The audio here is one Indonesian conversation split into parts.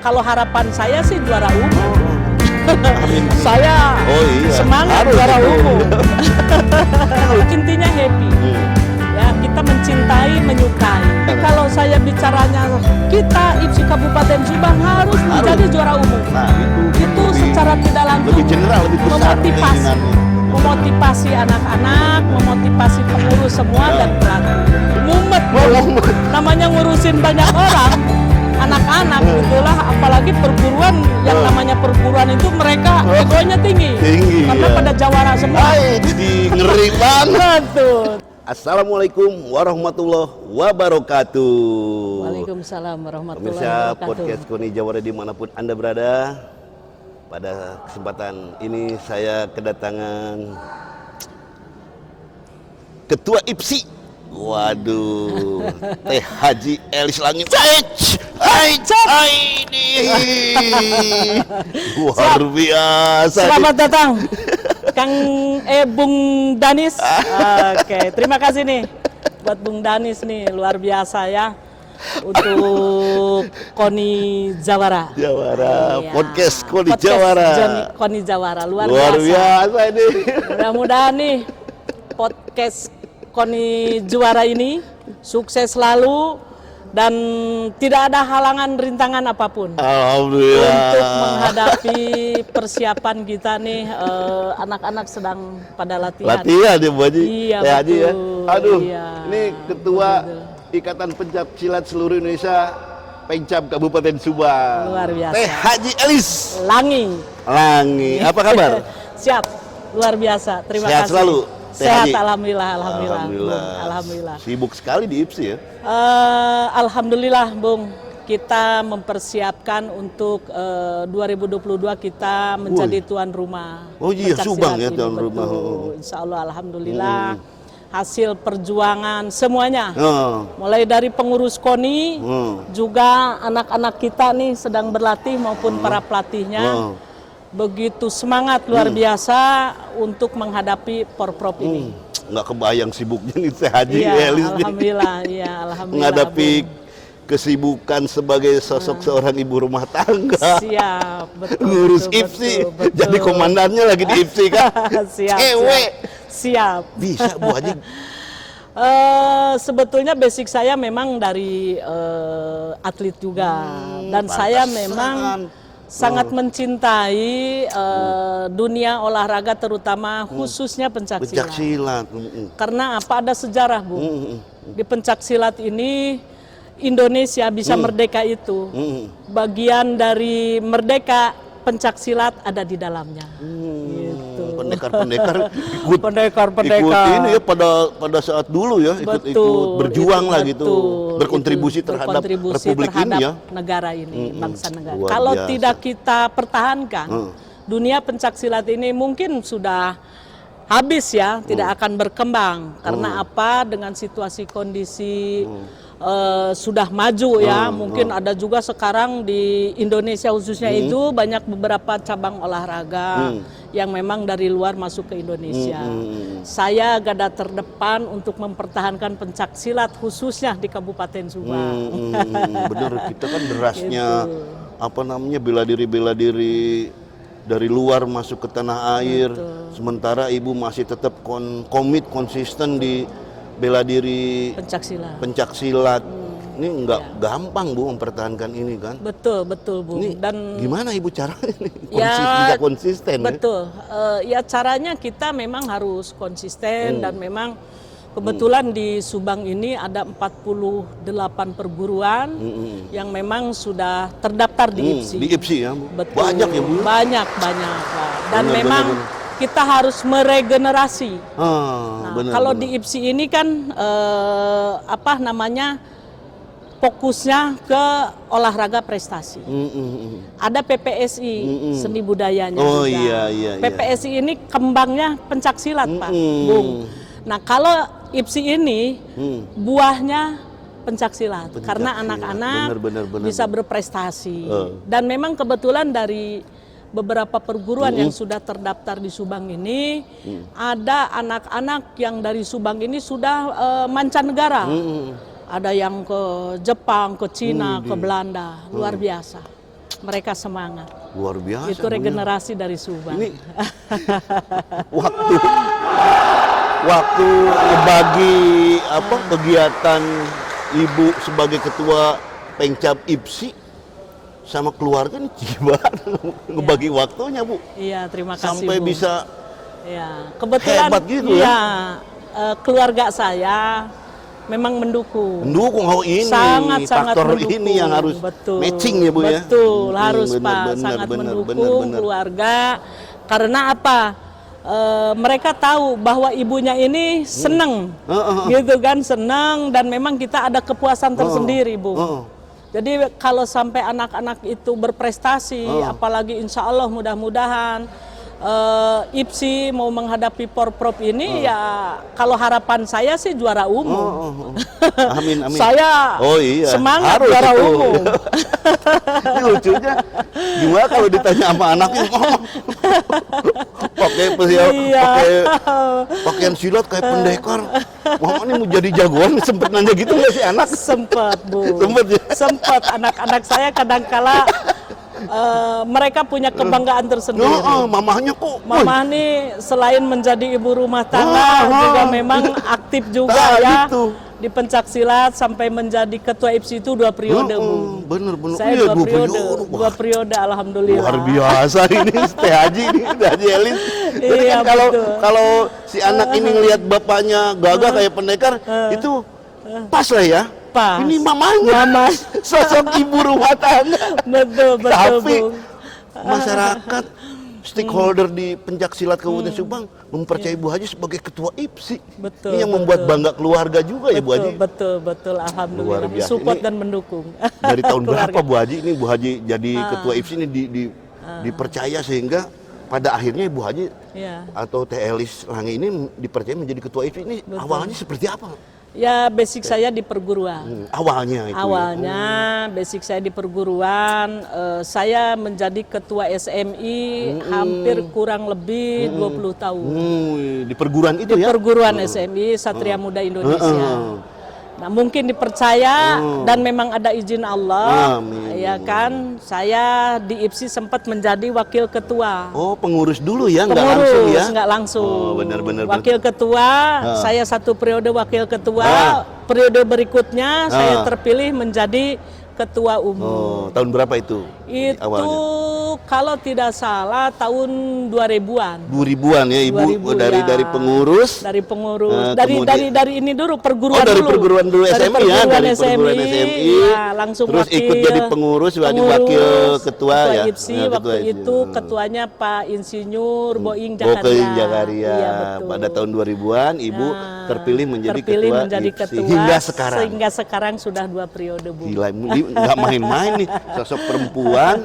Kalau harapan saya sih juara umum. Amin. Saya semangat harus juara itu. umum. Intinya happy. Ya, kita mencintai, menyukai. Kalau saya bicaranya kita IPSI Kabupaten Subang harus menjadi juara umum. Nah, Itu secara tidak langsung lebih general, lebih besar memotivasi, memotivasi anak-anak, memotivasi pengurus semua dan pelatih. Mumet, namanya ngurusin banyak orang, anak-anak itulah, apalagi perguruan yang namanya perguruan itu mereka egonya tinggi, karena ya. pada jawara semua. Jadi ngeri banget. Tuh. Assalamualaikum warahmatullahi wabarakatuh. Waalaikumsalam warahmatullahi Pemirsa wabarakatuh. podcast Koni Jawara dimanapun Anda berada. Pada kesempatan ini saya kedatangan Ketua IPSI. Waduh, Teh Haji Elis Langit. Luar biasa. Selamat datang, Kang Bung Danis. Oke, terima kasih nih buat Bung Danis nih, luar biasa ya untuk Koni Jawara. Jawara, Iya. podcast Koni Podcast Jawara. Koni Jawara, luar biasa ini. Mudah-mudahan nih podcast Koni Jawara ini sukses selalu dan tidak ada halangan rintangan apapun. Alhamdulillah. Untuk menghadapi persiapan kita nih, anak-anak sedang pada latihan. Latihan ya Bu Haji? Iya, Teh Haji ya. betul. Aduh, Iya. ini Ketua Ikatan Pencak Silat Seluruh Indonesia Pencap Kabupaten Subang. Luar biasa. Teh Haji Elis Langi. Apa kabar? Siap, luar biasa. Terima Sehat kasih. selalu, Teh Sehat, Haji? alhamdulillah. Alhamdulillah. Sibuk sekali di IPSI ya? Alhamdulillah, Bung. Kita mempersiapkan untuk 2022 kita menjadi tuan rumah. Oh iya, Pencak Subang silat ya, ini, tuan betul. rumah. Insya Allah, alhamdulillah. Hasil perjuangan semuanya. Oh. Mulai dari pengurus KONI, juga anak-anak kita nih sedang berlatih maupun para pelatihnya. Begitu semangat luar biasa untuk menghadapi Porprov ini. Nggak kebayang sibuknya nih Teh Haji Iya, Elis nih. alhamdulillah, iya, alhamdulillah. Menghadapi Bung. kesibukan sebagai sosok seorang ibu rumah tangga. Siap, betul. Ngurus betul, IPSI, betul. jadi komandannya lagi di IPSI kan. Siap, Cewek. siap. Bisa Bu Haji. Sebetulnya basic saya memang dari atlet juga, dan saya memang sangat mencintai dunia olahraga, terutama khususnya pencak silat. Silat. Karena apa, ada sejarah, Bu. Di pencak silat ini Indonesia bisa merdeka itu bagian dari merdeka pencak silat ada di dalamnya. Gitu. Pendekar-pendekar ikut ini ya pada saat dulu ya, ikut berjuang lah gitu, berkontribusi terhadap Republik ini ya, negara ini, bangsa negara. Luar Kalau biasa. tidak kita pertahankan, dunia pencak silat ini mungkin sudah habis ya, tidak akan berkembang. Karena apa? Dengan situasi kondisi sudah maju ya, mungkin ada juga sekarang di Indonesia khususnya itu banyak beberapa cabang olahraga yang memang dari luar masuk ke Indonesia. Saya garda terdepan untuk mempertahankan pencak silat khususnya di Kabupaten Subang. Bener, kita kan derasnya apa namanya bela diri dari luar masuk ke tanah air. Sementara ibu masih tetap komit konsisten di bela diri pencak silat. Ini nggak gampang Bu mempertahankan ini kan. Betul Bu. Ini Dan gimana ibu caranya nih konsisten? Betul. Ya caranya kita memang harus konsisten dan memang kebetulan di Subang ini ada 48 perguruan yang memang sudah terdaftar di IPSI. Di IPSI ya Bu? Betul. Banyak ya Bu? Banyak Pak. Dan memang kita harus meregenerasi. Kalau di IPSI ini kan fokusnya ke olahraga prestasi. Ada PPSI, seni budayanya juga. Iya. PPSI ini kembangnya pencak silat Pak, Bung. Nah kalau IPSI ini buahnya pencak silat, karena anak-anak bisa berprestasi. Dan memang kebetulan dari beberapa perguruan yang sudah terdaftar di Subang ini, ada anak-anak yang dari Subang ini sudah mancanegara. Ada yang ke Jepang, ke Cina, ke Belanda, luar biasa. mereka semangat. Luar biasa. Itu regenerasi dari Subang. Ini waktu bagi apa kegiatan Ibu sebagai ketua Pengcap IPSI sama keluarga nih gimana ngebagi waktunya, Bu? Iya, terima kasih, Sampai Bu. bisa Ya, kebetulan hebat gitu ya, keluarga saya memang mendukung. Mendukung. Oh, ini Sangat faktor mendukung. ini yang harus Betul. matching ya, Bu, ya. Betul, harus bener, Pak, bener, sangat bener, mendukung bener. keluarga. Karena apa? Mereka tahu bahwa ibunya ini seneng, gitu kan, seneng, dan memang kita ada kepuasan tersendiri, Bu. Jadi kalau sampai anak-anak itu berprestasi, apalagi insya Allah mudah-mudahan IPSI mau menghadapi Porprov ini, ya kalau harapan saya sih juara umum. Amin, amin. Saya semangat harus juara itu. umum. Ini lucunya gimana kalau ditanya sama anaknya, pakai pakaian silat kayak pendekar, mama ini mau jadi jagoan, sempet nanya gitu nggak sih anak? Sempet, Bu. Sempet ya? Sempet. Anak-anak saya kadang-kala mereka punya kebanggaan tersendiri. Mamahnya kok. Mama nih selain menjadi ibu rumah tangga juga memang aktif juga ya gitu. Di pencak silat sampai menjadi ketua IPSI itu 2 periode, Bu. Bener. Saya Iya, 2 periode, 2 periode alhamdulillah. Luar biasa ini Teh Haji ini, Teh Haji Elis. Jadi Iya, kan betul. kalau si anak ini ngelihat bapaknya gagah kayak pendekar, itu pas lah ya. Pas. Ini mamanya. Sosok ibu rumah tangga. Betul, Tapi Bu. masyarakat stakeholder di Pencak Silat Kabupaten Subang mempercayai Bu Haji sebagai ketua IPSI. Betul, Ini yang membuat bangga keluarga juga ya Bu Haji. Betul, alhamdulillah. Luar biasa. Support Ini dan mendukung. Dari tahun Keluarga. berapa Bu Haji ini Bu Haji jadi ketua IPSI ini dipercaya sehingga pada akhirnya Bu Haji atau Teh Elis Lange ini dipercaya menjadi ketua IPSI ini. Awalnya seperti apa? Ya, basic saya di perguruan. Awalnya itu. Awalnya basic saya di perguruan, saya menjadi ketua SMI hampir kurang lebih 20 tahun. Di perguruan itu di ya? perguruan SMI Satria Muda Indonesia. Nah, mungkin dipercaya dan memang ada izin Allah. Amin. Ya kan, saya di IPSI sempat menjadi wakil ketua. Oh, pengurus dulu ya, nggak Pengurus, langsung ya? nggak langsung. Oh, benar. Wakil ketua, saya 1 periode wakil ketua. Periode berikutnya saya terpilih menjadi ketua umum. Oh, tahun berapa itu? Itu awalnya? kalau tidak salah tahun 2000-an. 2000-an ya Ibu, 2000, dari pengurus. Dari pengurus. Kemudian- Dari ini dulu perguruan dari dulu. perguruan dulu Dari SMI ya, dari perguruan perguruan SMI. Ya, langsung Terus wakil, ikut jadi pengurus, jadi wakil ketua ya. IPSI, Ya, waktu ketua IPSI. itu ketuanya Pak Insinyur Boing Bokeing Jakaria. Jakaria. Iya, betul. Pada tahun 2000-an Ibu terpilih menjadi ketua IPSI. Hingga sekarang. Sehingga sekarang sudah 2 periode, Bu. Gila, nggak main-main nih, sosok perempuan,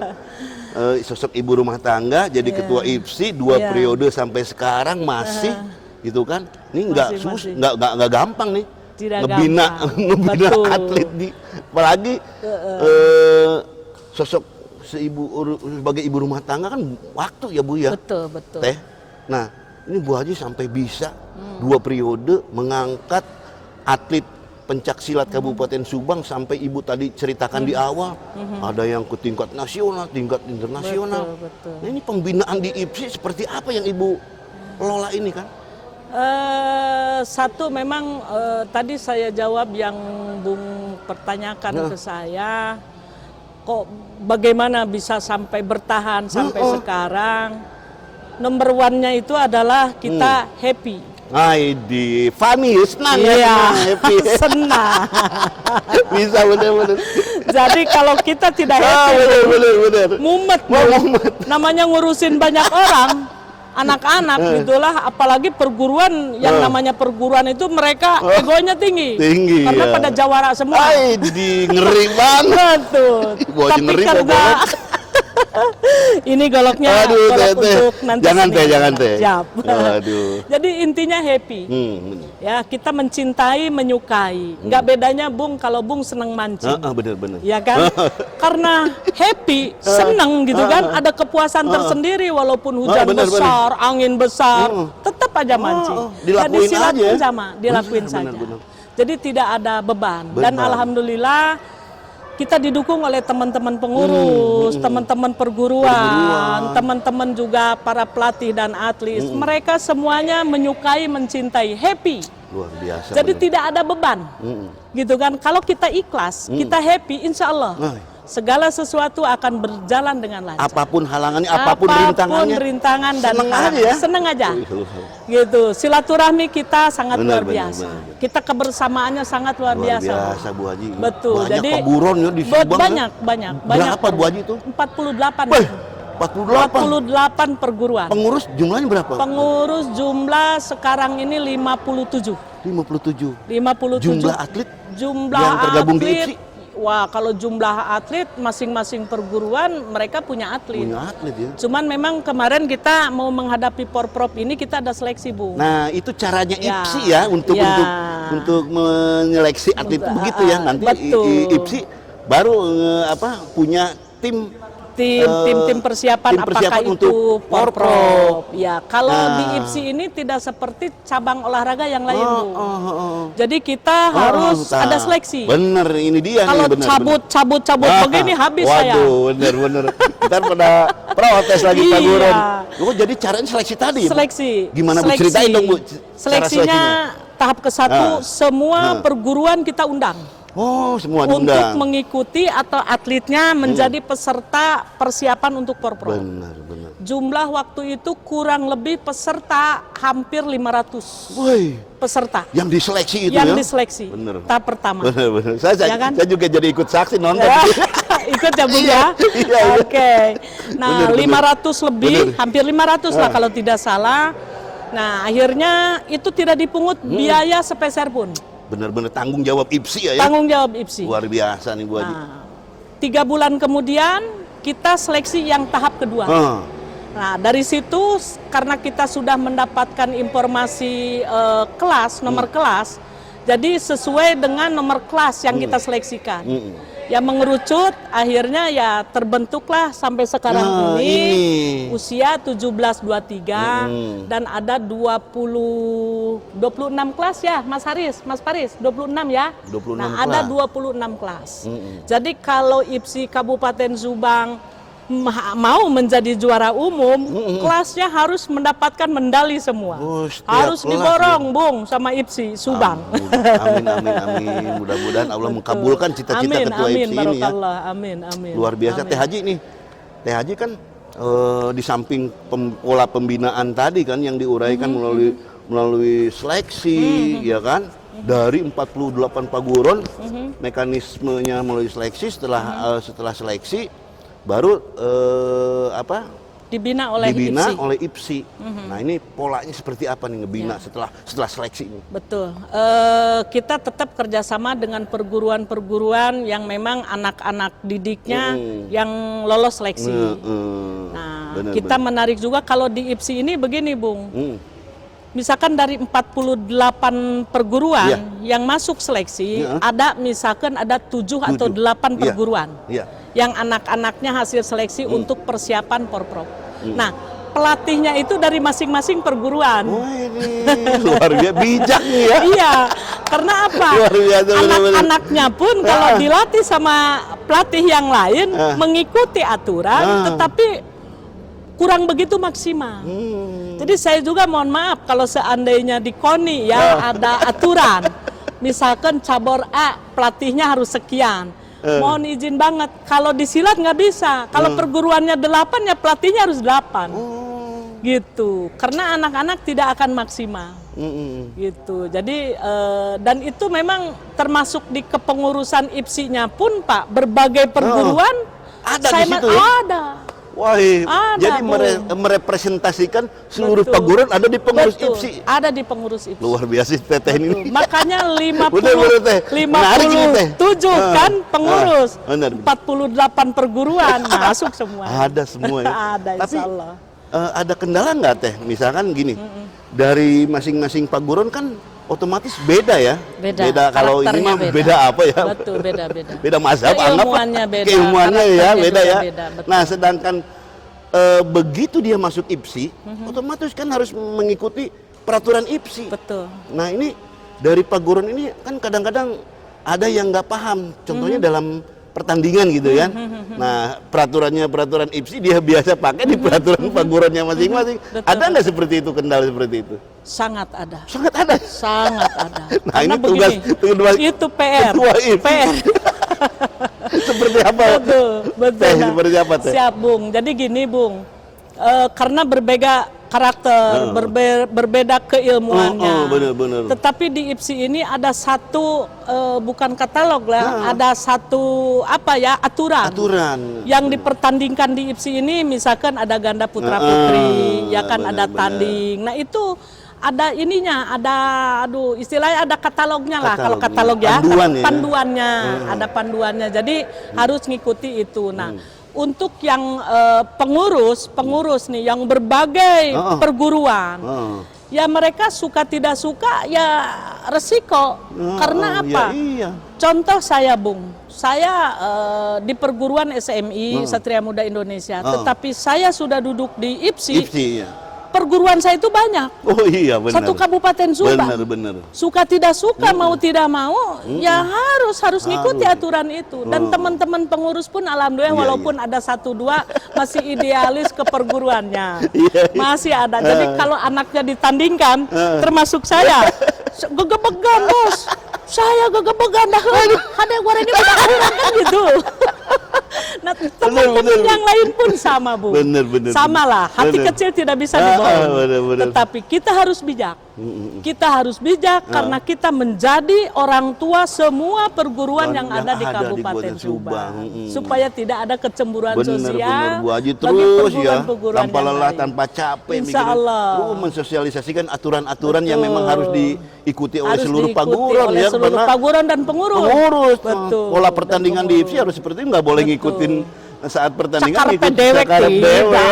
sosok ibu rumah tangga jadi ketua IPSI 2 periode sampai sekarang masih gitu kan. Ini nggak gampang nih. Tidak ngebina Betul. atlet apalagi sosok sebagai ibu rumah tangga kan waktu ya Bu ya. Betul. Teh. Nah, ini Bu Haji sampai bisa 2 periode mengangkat atlet Pencak Silat Kabupaten Subang sampai Ibu tadi ceritakan di awal, ada yang ke tingkat nasional, tingkat internasional. Betul. Nah, ini pembinaan di IPSI seperti apa yang Ibu lola ini kan? Satu memang tadi saya jawab yang Bung pertanyakan ke saya, kok bagaimana bisa sampai bertahan sampai sekarang. Nomor 1-nya itu adalah kita happy. Di funny, senang Iya, happy. senang. Bisa benar-benar. Jadi kalau kita tidak happy, benar. mumet, Bu. Namanya ngurusin banyak orang, anak-anak gitulah, apalagi perguruan yang namanya perguruan itu mereka egonya tinggi. Karena pada jawara semua. Ngeri banget. Betul. Tapi ngeri karena ini goloknya golok untuk nanti. Jangan teh. Siap. Aduh. Jadi intinya happy. Ya, kita mencintai, menyukai. Nggak bedanya Bung kalau Bung seneng mancing. Bener. Ya kan? Karena happy, seneng gitu kan, ada kepuasan tersendiri walaupun hujan besar, angin besar, tetap aja mancing. Dilakuin Jadi silat aja. pun sama, dilakuin saja. Jadi tidak ada beban. Dan alhamdulillah kita didukung oleh teman-teman pengurus, teman-teman perguruan, teman-teman juga para pelatih dan atlet. Mereka semuanya menyukai, mencintai, happy. Luar biasa. Jadi bener. tidak ada beban, gitu kan? Kalau kita ikhlas, kita happy, insya Allah segala sesuatu akan berjalan dengan lancar. Apapun halangannya, apapun rintangannya, rintangan dan seneng aja ya. Seneng aja. Gitu. Silaturahmi kita sangat luar biasa. Benar. Kita kebersamaannya sangat luar biasa. Luar biasa Bu Haji. Betul. Banyak Jadi peburon ya di Subang. banyak. Berapa Bu Haji itu? 48. Wih, 48 perguruan. Pengurus jumlahnya berapa? Pengurus jumlah sekarang ini 57. 57. 57. Jumlah atlet Jumlah yang tergabung di atlet, IPSI? wah, kalau jumlah atlet masing-masing perguruan mereka punya atlet. Punya atlet ya. Cuman memang kemarin kita mau menghadapi Porprov ini kita ada seleksi, Bu. Nah, itu caranya Ya. IPSI ya untuk Ya. untuk menyeleksi atlet itu begitu ya. Nanti betul. IPSI baru punya tim Tim persiapan, tim persiapan apakah untuk itu Porprov. Ya, kalau Nah. di IPSI ini tidak seperti cabang olahraga yang lain, Bu. Jadi kita harus ada seleksi. Bener, ini dia Kalau nih, bener, cabut begini habis saya. Waduh, bener. Ntar pada protes lagi Pak Iya. Guron. Oh, jadi caranya seleksi tadi ya, Bu? Seleksi. Gimana Bu, ceritain dong Bu, cara Seleksinya tahap ke-1 semua Nah. perguruan kita undang. Oh, semua Untuk diundang. mengikuti atau atletnya menjadi peserta persiapan untuk Porprov. Benar. Jumlah waktu itu kurang lebih peserta hampir 500 Woi, peserta yang diseleksi itu yang ya? diseleksi. Bener. Tahap pertama. Bener. Saya Ya kan? saya juga jadi ikut saksi nonton. Ikut ya, Bu ya? Iya. Oke. Nah, Bener. 500 lebih, Bener. hampir 500 lah kalau tidak salah. Nah, akhirnya itu tidak dipungut biaya sepeser pun. Bener-bener tanggung jawab IPSI ya. Tanggung jawab IPSI. Luar biasa nih Bu Haji. Nah, 3 bulan kemudian kita seleksi yang tahap kedua. Nah, dari situ karena kita sudah mendapatkan informasi kelas, nomor kelas, jadi sesuai dengan nomor kelas yang kita seleksikan. Ya mengerucut, akhirnya ya terbentuklah sampai sekarang ini usia 17-23 dan ada 26 kelas ya, Mas Faris, 26 ya. 26 nah, kelas. ada 26 kelas. Jadi kalau IPSI Kabupaten Subang mau menjadi juara umum, kelasnya harus mendapatkan medali semua. Oh, setiap harus kelas diborong, Bung, sama IPSI Subang. Amin. Mudah-mudahan Allah mengkabulkan cita-cita ketua IPSI ini ya. Barokallah. Amin. Luar biasa. Teh Haji nih. Teh Haji kan di samping pola pembinaan tadi kan yang diuraikan melalui seleksi, ya kan? Dari 48 paguron, mekanismenya melalui seleksi, setelah seleksi baru Dibina oleh IPSI. Nah, ini polanya seperti apa nih ngebina setelah seleksi ini? Betul. Kita tetap kerjasama dengan perguruan-perguruan yang memang anak-anak didiknya yang lolos seleksi. Nah, kita menarik juga kalau di IPSI ini begini, Bung. Misalkan dari 48 perguruan yang masuk seleksi, ada misalkan ada 7 atau 8 perguruan yang anak-anaknya hasil seleksi untuk persiapan Porprov. Nah, pelatihnya itu dari masing-masing perguruan. Oh, ini luar biasa, bijak nih ya. Iya, karena apa? Luar biasa, Anak-anaknya pun kalau dilatih sama pelatih yang lain mengikuti aturan, tetapi kurang begitu maksimal. Jadi saya juga mohon maaf kalau seandainya di KONI ya ada aturan, misalkan cabur A pelatihnya harus sekian. Mohon izin banget, kalau di silat nggak bisa. Kalau perguruannya 8 ya pelatihnya harus 8. Gitu, karena anak-anak tidak akan maksimal. Gitu. Jadi dan itu memang termasuk di kepengurusan IPSI-nya pun Pak, berbagai perguruan ada di situ ya? Ada. Wah, jadi merepresentasikan seluruh Betul. paguron ada di pengurus Betul, IPSI. ada di pengurus IPSI. Luar biasa Teteh ini. Makanya 57 Teh. kan pengurus. Benar. 48 perguruan masuk semua. Ada semua ya. Ada, Tapi insyaallah. ada kendala nggak Teh? Misalkan gini, dari masing-masing paguron kan otomatis beda ya. Beda. Kalau ini mah beda apa ya? Betul, beda. Beda mazhab, anggap Keilmuannya beda. keilmuannya ya Karakternya beda juga ya. beda, betul. Nah, sedangkan begitu dia masuk IPSI, otomatis kan harus mengikuti peraturan IPSI. Betul. Nah, ini dari paguron ini kan kadang-kadang ada yang nggak paham. Contohnya dalam pertandingan gitu kan. Nah, peraturan IPSI dia biasa pakai di peraturan pagurannya masing-masing. Ada nggak seperti itu, kendala seperti itu? Sangat ada. Sangat ada. Sangat ada. Nah, Karena ini tugas itu PR. ketua IPSI. PR. Seperti apa? Betul. Teh, seperti apa, Teh? Siap, Bung. Jadi gini, Bung. Karena berbeda karakter, berbeda keilmuannya. Benar. Tetapi di IPSI ini ada satu bukan katalog lah, ada satu aturan. Yang dipertandingkan di IPSI ini misalkan ada ganda putra putri, ya kan ada tanding. Nah, itu ada ininya, istilahnya ada katalognya lah. Kalau katalog ya, panduannya, ada panduannya. Jadi harus ngikuti itu. Nah, untuk yang pengurus nih, yang berbagai perguruan, ya mereka suka tidak suka ya resiko. Karena apa? Iya. Contoh saya, Bung, saya di perguruan SMI Satria Muda Indonesia, tetapi saya sudah duduk di IPSI. Iya. Perguruan saya itu banyak. Oh iya, benar. Satu kabupaten Subang. Benar. Suka tidak suka, mau tidak mau, ya harus ngikuti aturan itu. Dan teman-teman pengurus pun alhamdulillah walaupun ada 1-2 masih idealis ke perguruannya. Masih ada. Jadi kalau anaknya ditandingkan, termasuk saya, gegebegan, Bos. Saya gegebegan dah. Ada warnanya udah kurang kan gitu. Nah, teman-teman yang lain pun sama, Bu. Benar. Sama lah, hati kecil tidak bisa dibohongi. Tetapi kita harus bijak. Kita harus bijak karena kita menjadi orang tua semua perguruan yang ada di Kabupaten Subang. Supaya tidak ada kecemburuan sosial. Bu Haji bagi terus ya, perguruan-perguruan tanpa yang lelah, lain. tanpa capek. Insya Allah. Mensosialisasikan aturan-aturan yang memang harus diikuti oleh Harus seluruh diikuti paguran oleh ya. seluruh paguran dan pengurus. Betul. Pola pertandingan di IPSI harus seperti itu, nggak boleh ngikutin saat pertandingan Sakarpe ngikutin dewek sakarep dewek.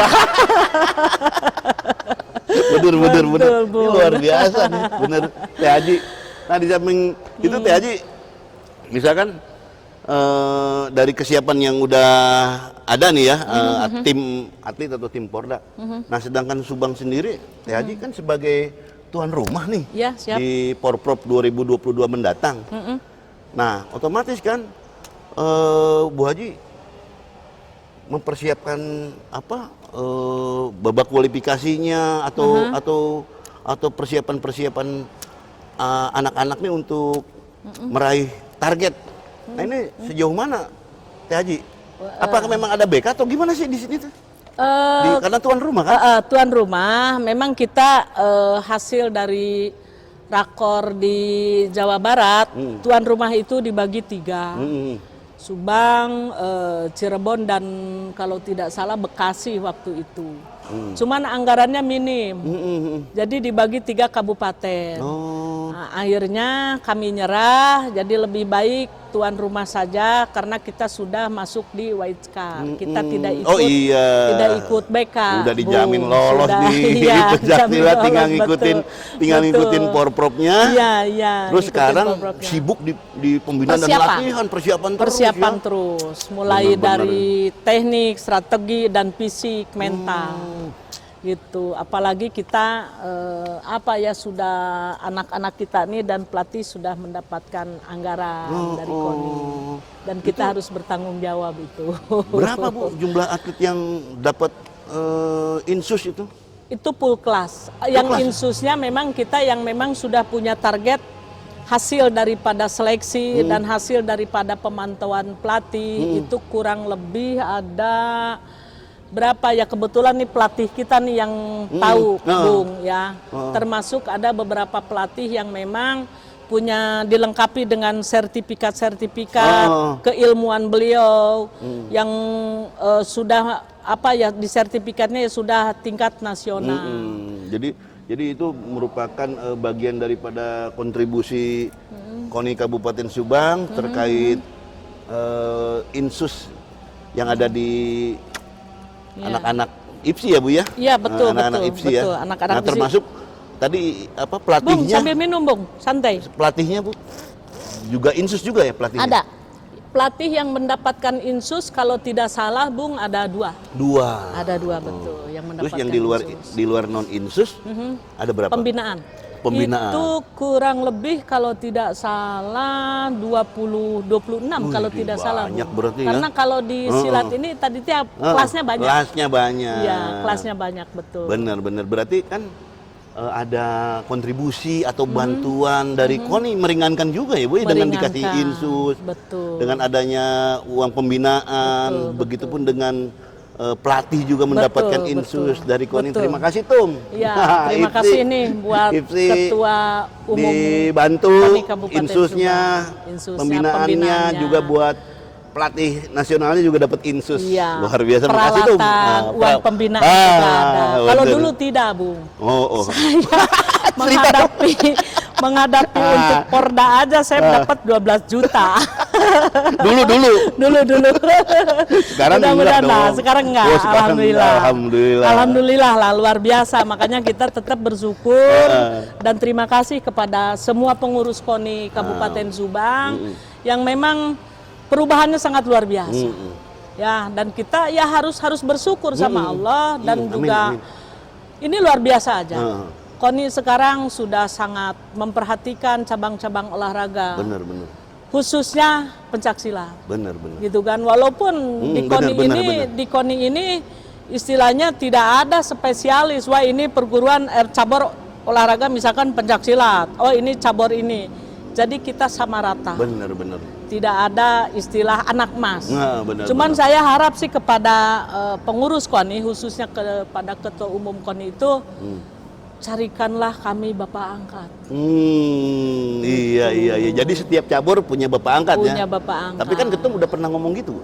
Bener. Ini luar biasa nih, bener. Teh Haji. Nah, di samping itu Teh Haji, misalkan dari kesiapan yang udah ada nih ya, tim atlet atau tim Porda. Nah, sedangkan Subang sendiri, Teh Haji kan sebagai tuan rumah nih Ya, siap. di Porprov 2022 mendatang. Nah, otomatis kan Bu Haji mempersiapkan apa babak kualifikasinya atau persiapan anak-anak nih untuk meraih target. Nah, ini sejauh mana Teh Haji? Apakah memang ada BK atau gimana sih di sini tuh? Karena tuan rumah kan? Tuan rumah, memang kita hasil dari rakor di Jawa Barat, tuan rumah itu dibagi 3. Subang, Cirebon, dan kalau tidak salah Bekasi waktu itu. Cuman anggarannya minim, jadi dibagi 3 kabupaten. Nah, akhirnya kami nyerah, jadi lebih baik tuan rumah saja karena kita sudah masuk di White Cup. Kita tidak ikut BK. Udah dijamin lolos di pencaksilat, tinggal ngikutin porprovnya. Iya. Terus sekarang sibuk di pembinaan dan latihan, persiapan terus. Mulai dari teknik, strategi, dan fisik, mental. Gitu. Apalagi kita sudah anak-anak kita nih dan pelatih sudah mendapatkan anggaran dari KONI. Dan kita harus bertanggung jawab itu. Berapa, Bu, jumlah atlet yang dapat insus itu? Itu full class. Yang insusnya memang kita yang memang sudah punya target hasil daripada seleksi dan hasil daripada pemantauan pelatih itu kurang lebih ada berapa ya, kebetulan nih pelatih kita nih yang tahu, Bung ya. Termasuk ada beberapa pelatih yang memang punya dilengkapi dengan sertifikat keilmuan beliau yang sudah di sertifikatnya ya sudah tingkat nasional. Jadi itu merupakan bagian daripada kontribusi KONI Kabupaten Subang terkait insus yang ada di anak-anak IPSI ya, Bu ya? Iya, betul, anak-anak IPSI ya. Anak-anak nah, termasuk tadi pelatihnya. Bung, sambil minum, Bung, santai. Pelatihnya, Bu, juga insus juga ya pelatihnya? Ada. Pelatih yang mendapatkan insus kalau tidak salah, Bung, ada 2. Ada 2 betul yang mendapatkan. Terus yang di luar non insus ada berapa? Pembinaan. pembinaan? Itu kurang lebih kalau tidak salah 26 kalau tidak salah. Banyak Bu. berarti Karena ya? kalau di silat ini tadi tiap kelasnya banyak. Kelasnya banyak. Iya, kelasnya banyak, betul. Benar-benar berarti kan ada kontribusi atau bantuan dari KONI meringankan juga ya Bu ya, dengan dikasih insus, betul. dengan adanya uang pembinaan, begitupun dengan pelatih juga mendapatkan insus dari KONI. Betul. Terima kasih Tum. Iya, terima kasih nih buat Ketua Umum dibantu KONI Kabupaten insusnya, Subang. pembinaannya juga buat pelatih nasionalnya juga dapat insus. Iya. Luar biasa. Terima kasih Tum. Uang pembinaan juga ada. Kalau dulu tidak, Bung. Oh. Saya menghadapi untuk Porda aja saya dapat 12 juta. Dulu. Dulu. Sekarang mudah-mudahan enggak dong. sekarang enggak. Oh, sekarang Alhamdulillah. Alhamdulillah lah, luar biasa. Makanya kita tetap bersyukur dan terima kasih kepada semua pengurus KONI Kabupaten Subang yang memang perubahannya sangat luar biasa. Ya, dan kita ya harus bersyukur sama Allah dan juga amin. Ini luar biasa aja. KONI sekarang sudah sangat memperhatikan cabang-cabang olahraga. Benar. Khususnya pencaksilat. Benar. Gitu kan. Walaupun di KONI ini istilahnya tidak ada spesialis. Wah, ini perguruan cabur olahraga misalkan pencaksilat. Oh, ini cabur ini. Jadi kita sama rata. Benar. Tidak ada istilah anak emas. Nah, Cuman saya harap sih kepada pengurus KONI, khususnya kepada Ketua Umum KONI itu, carikanlah kami bapak angkat. Iya. Jadi setiap cabur punya bapak angkat ya. Punya bapak angkat. Tapi kan Ketum udah pernah ngomong gitu.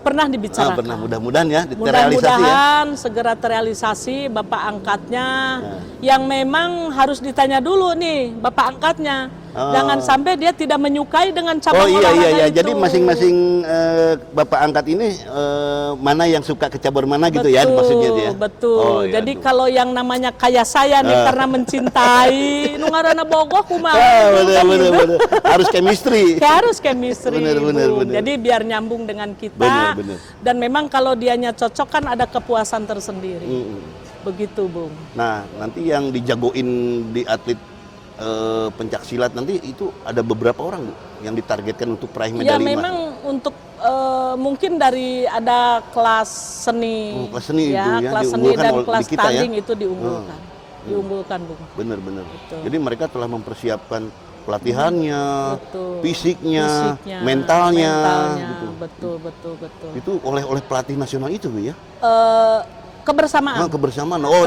Pernah dibicarakan. Pernah, mudah-mudahan ya terrealisasi Mudah-mudahan ya. segera terrealisasi bapak angkatnya yang memang harus ditanya dulu nih bapak angkatnya. Jangan sampai dia tidak menyukai dengan cabang olahraga itu. Jadi masing-masing bapak angkat ini mana yang suka ke cabur mana gitu ya maksudnya dia. Betul. Jadi kalau yang namanya kayak saya nih karena mencintai nu ngaranna bogoh kumaha. Bener. Harus chemistry. Harus chemistry. Bener. Jadi biar nyambung dengan kita. Bener. Dan memang kalau dianya cocok kan ada kepuasan tersendiri. Begitu, Bung. Nah, nanti yang dijagoin di atlet pencaksilat nanti itu ada beberapa orang Bu yang ditargetkan untuk peraih medali emas. Ya memang untuk mungkin dari ada kelas seni, kelas seni ya, itu ya, kelas seni dan kelas tanding ya? itu diunggulkan, Bung. Benar. Betul. Jadi mereka telah mempersiapkan pelatihannya, fisiknya, Fisiknya, mentalnya gitu. Betul. Itu oleh pelatih nasional itu Bu ya? Kebersamaan.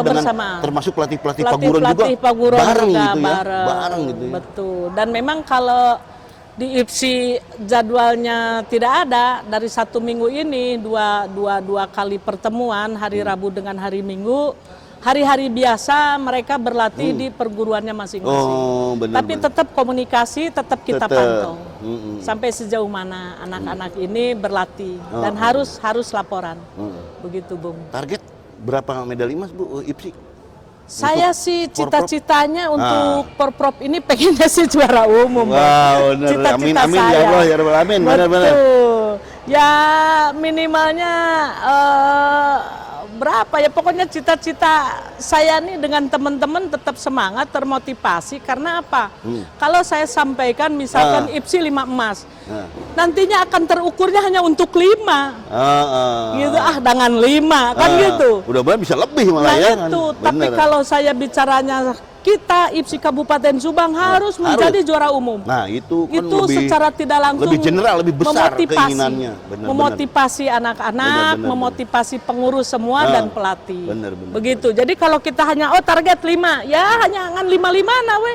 Dengan termasuk pelatih paguron juga bareng gitu ya. Bareng gitu ya. Betul. Dan memang kalau di IPSI jadwalnya tidak ada dari 1 minggu ini dua kali pertemuan hari Rabu dengan hari Minggu. Hari-hari biasa mereka berlatih di perguruannya masing-masing. Tapi tetap komunikasi, tetap kita pantau. Sampai sejauh mana anak-anak ini berlatih dan harus laporan. Begitu, Bung. Target berapa medali emas Bu IPSI? Saya sih cita-citanya untuk Porprov ini pengennya sih juara umum. Wow, bener. Amin ya Allah ya Rabbal Alamin. Benar. Ya minimalnya berapa ya, pokoknya cita-cita saya nih dengan teman-teman tetap semangat, termotivasi. Karena apa? Kalau saya sampaikan misalkan IPSI 5 emas, nantinya akan terukurnya hanya untuk 5 gitu, dengan 5 kan gitu. Mudah-mudahan bisa lebih malah ya. Itu tapi kalau saya bicaranya kita IPSI Kabupaten Subang harus menjadi juara umum. Nah, itu kan lebih, secara tidak langsung lebih general, lebih besar keinginannya. Memotivasi anak-anak, memotivasi pengurus semua dan pelatih. Begitu. Jadi kalau kita hanya target 5, ya hanya 5 nah we.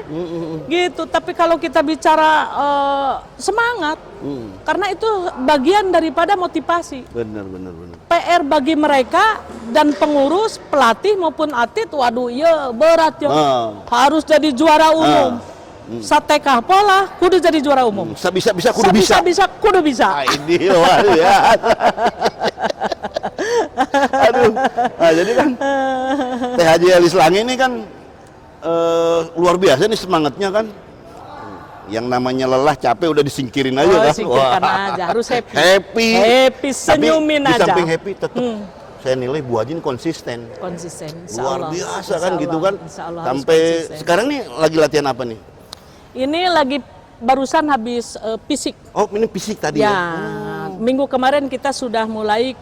Gitu. Tapi kalau kita bicara semangat, karena itu bagian daripada motivasi. Benar. PR bagi mereka dan pengurus, pelatih maupun atlet, waduh iya berat ya. Harus jadi juara umum. Satekah pola kudu jadi juara umum. Bisa kudu bisa. Kudu bisa. Ini luar biasa. Aduh. Nah, jadi kan Teh Haji Elis Langi ini kan luar biasa nih semangatnya kan. Yang namanya lelah, capek udah disingkirin aja kan. Singkirkan aja, harus happy. Happy, senyumin tapi aja. Di samping happy tetap saya nilai Bu Haji ini konsisten. Konsisten. Insya Luar Allah. biasa Insya kan Allah. gitu kan. Insya Allah harus Sampai konsisten. sekarang nih lagi latihan apa nih? Ini lagi barusan habis fisik. Oh, ini fisik tadi Ya, ya. minggu kemarin kita sudah mulai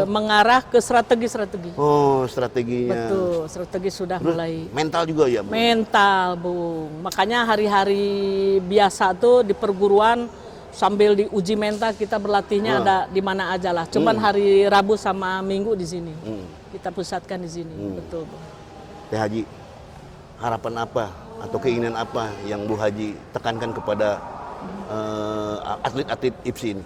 mengarah ke strategi-strategi. Oh, strateginya. Betul, strategi sudah mulai. Mental juga ya, Bu? Mental, Bung. Makanya hari-hari biasa tuh di perguruan sambil diuji mental kita berlatihnya ada di mana aja lah. Cuman hari Rabu sama Minggu di sini. Kita pusatkan di sini. Betul, Bung. Teh Haji, harapan apa atau keinginan apa yang Bu Haji tekankan kepada atlet-atlet IPSI ini?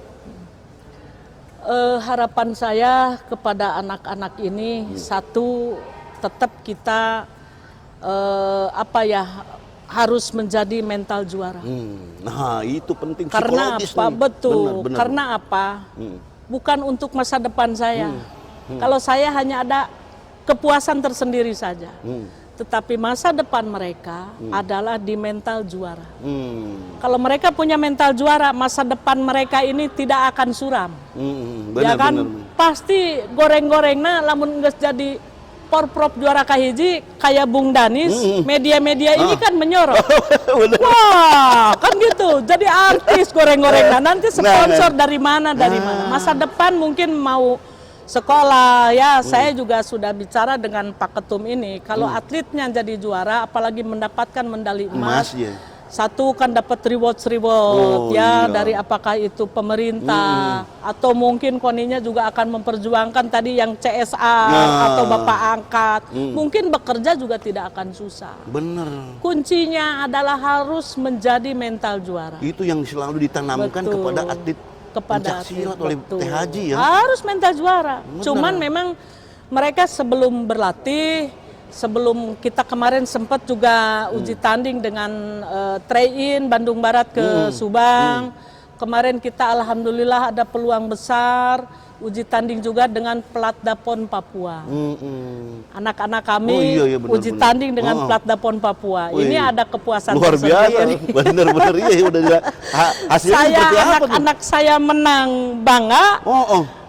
Harapan saya kepada anak-anak ini satu, tetap kita harus menjadi mental juara. Nah, itu penting. Karena psikologis apa? nih. Betul. Benar. Karena apa? Bukan untuk masa depan saya. Kalau saya hanya ada kepuasan tersendiri saja. Tetapi masa depan mereka adalah di mental juara. Kalau mereka punya mental juara, masa depan mereka ini tidak akan suram. Ya kan? Pasti goreng-gorengnya lamun geus jadi porprov juara kahiji kayak Bung Danis, media-media ini kan menyorot. Wah, kan gitu. Jadi artis goreng-gorengnya nanti sponsor dari mana? Masa depan mungkin mau sekolah ya. Saya juga sudah bicara dengan Pak Ketum ini. Kalau atletnya jadi juara, apalagi mendapatkan medali emas. Ya. Satu kan dapat reward dari apakah itu pemerintah atau mungkin koninya juga akan memperjuangkan tadi yang CSR atau bapak angkat. Mungkin bekerja juga tidak akan susah. Bener. Kuncinya adalah harus menjadi mental juara. Itu yang selalu ditanamkan kepada atlet pencaksilat oleh Teh Haji ya. Harus mental juara. Cuman memang mereka sebelum berlatih, sebelum kita kemarin sempat juga uji tanding dengan try-in Bandung Barat ke Subang. Kemarin kita alhamdulillah ada peluang besar uji tanding juga dengan Platdapon Papua. Anak-anak kami uji tanding dengan Platdapon Papua. Ini ada kepuasan luar biasa. Bener-bener iya udah hasilnya anak-anak saya menang bangga.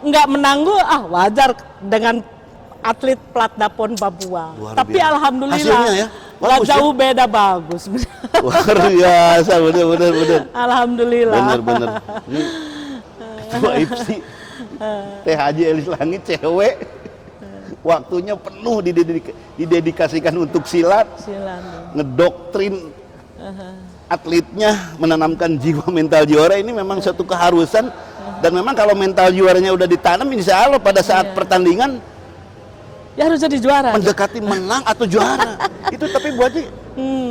Nggak menang wajar dengan atlet Platdapon Papua. Tapi alhamdulillah nggak jauh beda, bagus. Luar biasa, bener. Alhamdulillah. Bener. Ketua IPSI Teh Haji Elis Langit cewek, waktunya penuh didedikasikan untuk silat. Ngedoktrin atletnya, menanamkan jiwa mental juara. Ini memang satu keharusan. Dan memang kalau mental juaranya udah ditanam, insya Allah pada saat pertandingan ya harus jadi juara. Mendekati menang atau juara. Itu tapi Bu Haji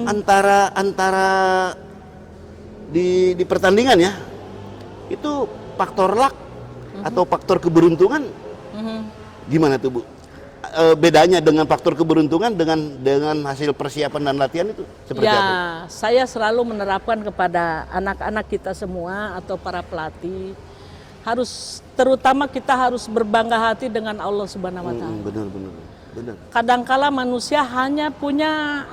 antara di pertandingan ya, itu faktor luck atau faktor keberuntungan gimana tuh Bu? Bedanya dengan faktor keberuntungan dengan hasil persiapan dan latihan itu seperti apa? Ya, saya selalu menerapkan kepada anak-anak kita semua atau para pelatih, terutama kita harus berbangga hati dengan Allah Subhanahu wa Ta'ala. Benar. Kadangkala manusia hanya punya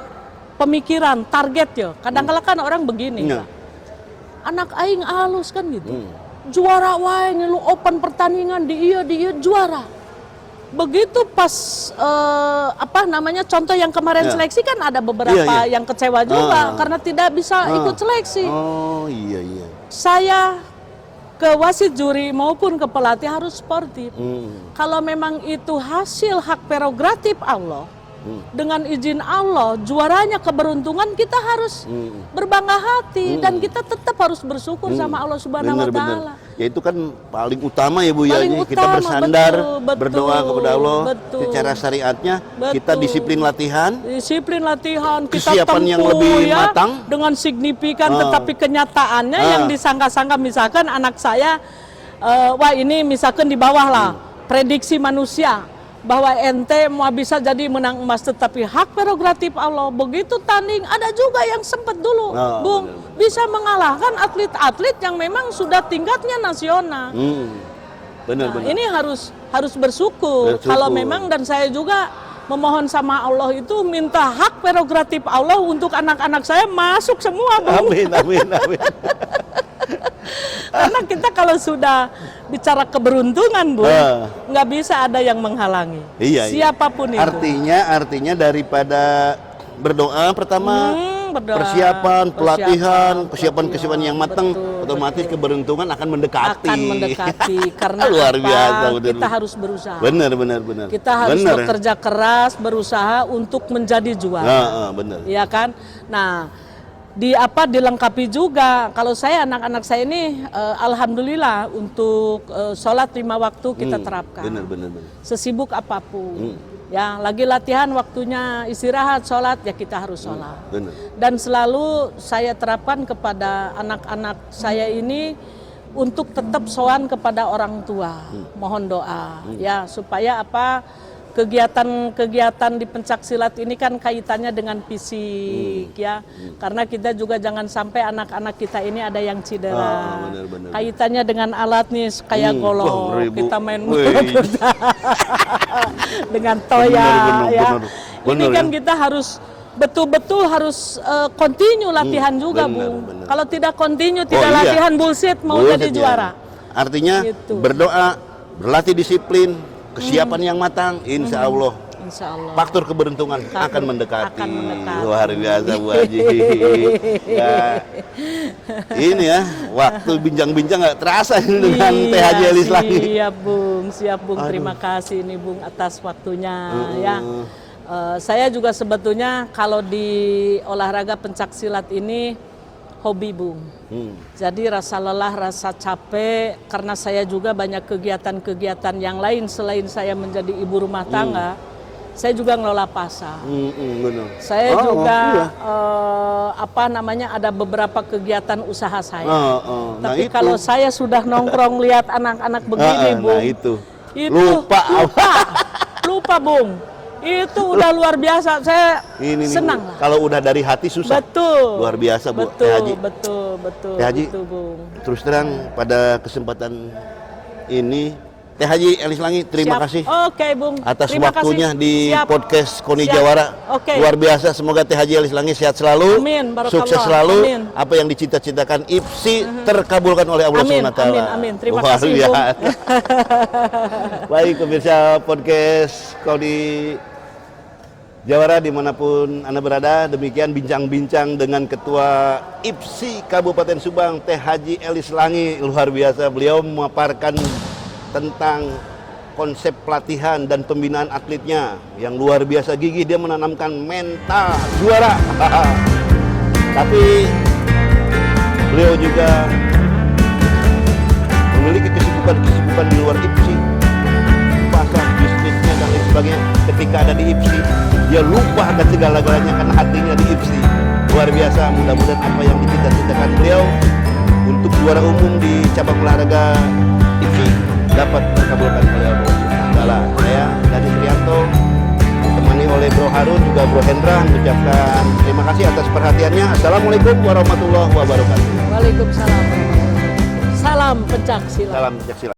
pemikiran, target ya. Kadangkala kan orang begini. Anak aing halus kan gitu. Juara wae ngilu open pertandingan di iya juara. Begitu pas contoh yang kemarin seleksi kan ada beberapa yang kecewa juga karena tidak bisa ikut seleksi. Oh iya. Saya ke wasit juri maupun ke pelatih harus sportif. Kalau memang itu hasil hak prerogatif Allah, dengan izin Allah, juaranya keberuntungan, kita harus berbangga hati dan kita tetap harus bersyukur sama Allah Subhanahu wa Ta'ala. Ya itu kan paling utama ya Bu ya, kita utama, bersandar, betul, berdoa kepada Allah. betul. Secara syariatnya kita disiplin latihan, kita tempuh kesiapan yang lebih matang dengan signifikan, tetapi kenyataannya yang disangka-sangka, misalkan anak saya wah ini misalkan di bawah lah prediksi manusia bahwa ente mau bisa jadi menang emas, tetapi hak prerogatif Allah. Begitu tanding ada juga yang sempat dulu Bung bisa mengalahkan atlet-atlet yang memang sudah tingkatnya nasional. Ini harus bersyukur. Kalau memang, dan saya juga memohon sama Allah itu minta hak prerogatif Allah untuk anak-anak saya masuk semua, Bung. Amin. Karena kita kalau sudah bicara keberuntungan, Bu, nggak bisa ada yang menghalangi. Iya, Siapapun itu. Artinya daripada berdoa pertama, berdoa, pelatihan, kesiapan yang matang, otomatis keberuntungan akan mendekati. Karena luar apa? biasa, bener. Kita harus berusaha. Benar. Kita harus bekerja keras, berusaha untuk menjadi juara. Benar. Ya kan? Nah, dilengkapi juga. Kalau saya, anak-anak saya ini alhamdulillah untuk sholat 5 waktu kita terapkan. Benar. Sesibuk apapun. Ya, lagi latihan waktunya istirahat, sholat, ya kita harus sholat. Benar. Dan selalu saya terapkan kepada anak-anak saya ini untuk tetap sowan kepada orang tua, mohon doa, ya supaya kegiatan di pencak silat ini kan kaitannya dengan fisik, ya, karena kita juga jangan sampai anak-anak kita ini ada yang cedera. Benar. Kaitannya dengan alat nih kayak golok, kita main dengan toya, ini kan kita harus betul-betul harus continue latihan juga, Bu. Kalau tidak continue, tidak latihan, bullshit mau jadi juara. Artinya gitu. Berdoa, berlatih disiplin, kesiapan yang matang, insya Allah faktor keberuntungan akan mendekati. Luar biasa, Bu Haji. Ya. Ini ya, waktu bincang-bincang nggak terasa ini dengan Teh Haji Elis Langit. Siap Bung. Terima kasih nih Bung atas waktunya ya. Saya juga sebetulnya kalau di olahraga pencak silat ini hobi, Bung. Jadi rasa lelah, rasa capek, karena saya juga banyak kegiatan-kegiatan yang lain selain saya menjadi ibu rumah tangga. Saya juga ngelola pasar. Saya juga ada beberapa kegiatan usaha saya. Tapi kalau saya sudah nongkrong lihat anak-anak begini, Bung, itu lupa, Bung. Itu udah luar biasa, saya senang lah. Kalau udah dari hati susah. Betul. Luar biasa, Bu. Betul, Teh Haji. Betul. Teh Haji, Bung. terus terang pada kesempatan ini, Teh Haji Elis Langit, terima kasih. Oke, Bung. Atas terima waktunya kasih. di podcast Koni Jawara. Luar biasa, semoga Teh Haji Elis Langit sehat selalu. Amin. Sukses selalu. Amin. Apa yang dicita-citakan IPSI terkabulkan oleh Allah SWT. Amin. Terima kasih, Bung. Baik, pemirsa podcast Koni Jawara dimanapun Anda berada, demikian bincang-bincang dengan Ketua IPSI Kabupaten Subang, Teh Haji Elis Langit. Luar biasa, beliau memaparkan tentang konsep pelatihan dan pembinaan atletnya yang luar biasa gigih. Dia menanamkan mental juara. Tapi beliau juga memiliki kesibukan di luar IPSI, pasar bisnisnya dan lain sebagainya. Ketika ada di IPSI, dia lupa akan segala-galanya karena hatinya di IPSI. Luar biasa, mudah-mudahan apa yang dicita-citakan beliau untuk juara umum di cabang olahraga IPSI dapat terkabulkan oleh Allah SWT. Saya Dhani Trianto ditemani oleh Bro Harun juga Bro Hendra mengucapkan terima kasih atas perhatiannya. Assalamualaikum warahmatullahi wabarakatuh. Waalaikumsalam. Salam pencak silat. Salam pencak silat.